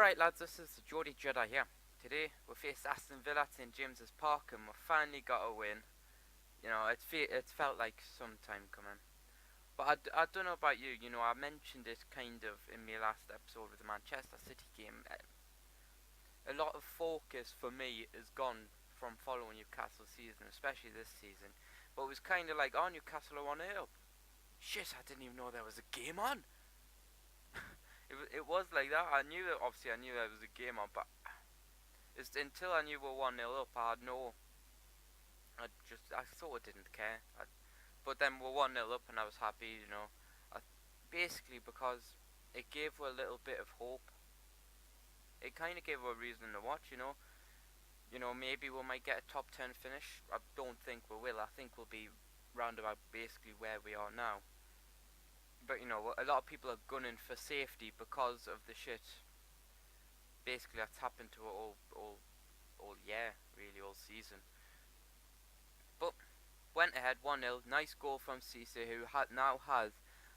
Alright lads, this is GeordieJedi here. Today we face Aston Villa at St James's Park and we finally got a win. You know, it felt like some time coming. But I don't know about you, I mentioned it kind of in my last episode with the Manchester City game. A lot of focus for me is gone from following Newcastle season, especially this season. But it was kind of like, oh, Newcastle are 1-0 up. Shit, I didn't even know there was a game on. It was like that. I knew there was a game on, but it's until I knew we were 1-0 up, I sort of didn't care. But then we're 1-0 up and I was happy, basically because it gave her a little bit of hope. It kind of gave her a reason to watch, maybe we might get a top 10 finish. I don't think we will. I think we'll be round about basically where we are now. But a lot of people are gunning for safety because of the shit. Basically, that's happened to it all year, really, all season. But went ahead 1-0. Nice goal from Cisse, who now has,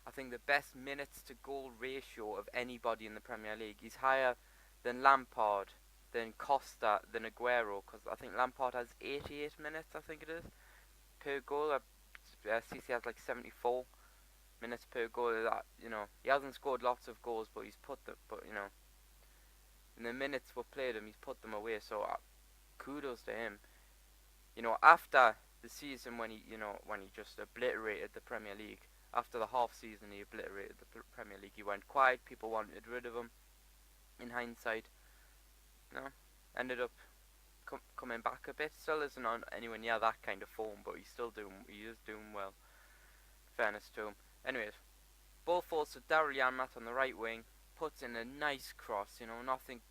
I think, the best minutes to goal ratio of anybody in the Premier League. He's higher than Lampard, than Costa, than Aguero, because I think Lampard has 88 minutes, I think it is, per goal. Cisse has like 74 minutes per goal. He hasn't scored lots of goals, but he's in the minutes we've played him, he's put them away. So kudos to him. After the season when he just obliterated the Premier League, after the half season he obliterated the Premier League, he went quiet. People wanted rid of him. In hindsight, ended up coming back a bit. Still isn't on anywhere near that kind of form, but he is doing well. Fairness to him. Anyways, ball falls to Daryl Janmaat on the right wing, puts in a nice cross, nothing.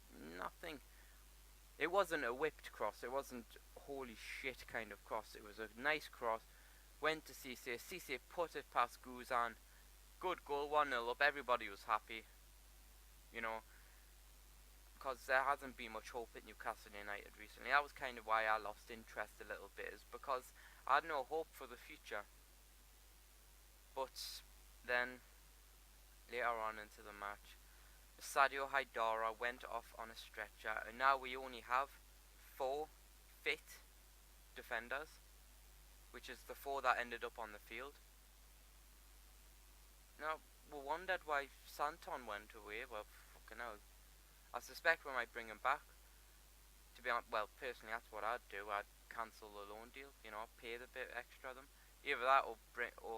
It wasn't a whipped cross, it wasn't holy shit kind of cross, it was a nice cross, went to Cisse put it past Guzan, good goal, 1-0 up, everybody was happy, because there hasn't been much hope at Newcastle United recently. That was kind of why I lost interest a little bit, is because I had no hope for the future. But then, later on into the match, Sadio Haidara went off on a stretcher, and now we only have 4 fit defenders, which is the 4 that ended up on the field. Now, we wondered why Santon went away. Well, fucking hell. I suspect we might bring him back. To be honest, well, personally, that's what I'd do. I'd cancel the loan deal, pay the bit extra them. Either that or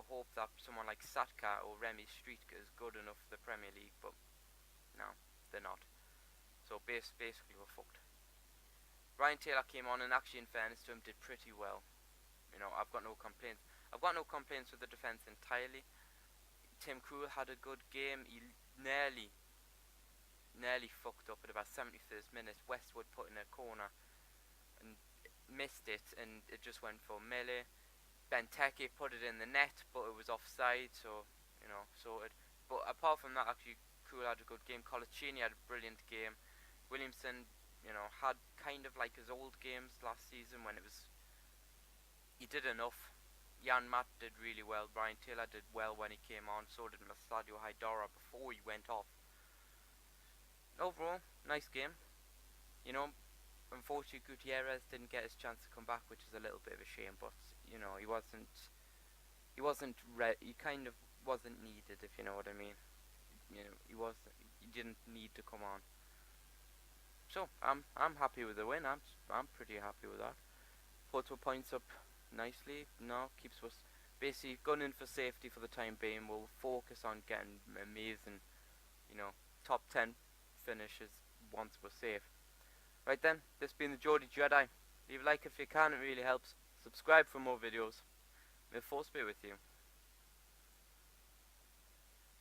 hope that someone like Satka or Remy Street is good enough for the Premier League, but no, they're not. So basically we're fucked. Ryan Taylor came on and actually, in fairness to him, did pretty well. I've got no complaints. I've got no complaints with the defence entirely. Tim Krul had a good game. He nearly fucked up at about 71st minute. Westwood put in a corner and missed it, and it just went for melee. Benteke put it in the net, but it was offside, so, sorted. But apart from that, actually, Krul had a good game. Colaccini had a brilliant game. Williamson, had kind of like his old games last season when he did enough. Janmaat did really well. Ryan Taylor did well when he came on. So did Sadio Haidara before he went off. Overall, nice game. Unfortunately, Gutierrez didn't get his chance to come back, which is a little bit of a shame. But he kind of wasn't needed, if you know what I mean. He didn't need to come on. So I'm happy with the win. I'm pretty happy with that. Puts our points up nicely. Keeps us basically gunning for safety for the time being. We'll focus on getting amazing, top 10 finishes once we're safe. Right then, this being the GeordieJedi. Leave a like if you can, it really helps. Subscribe for more videos. May the force be with you.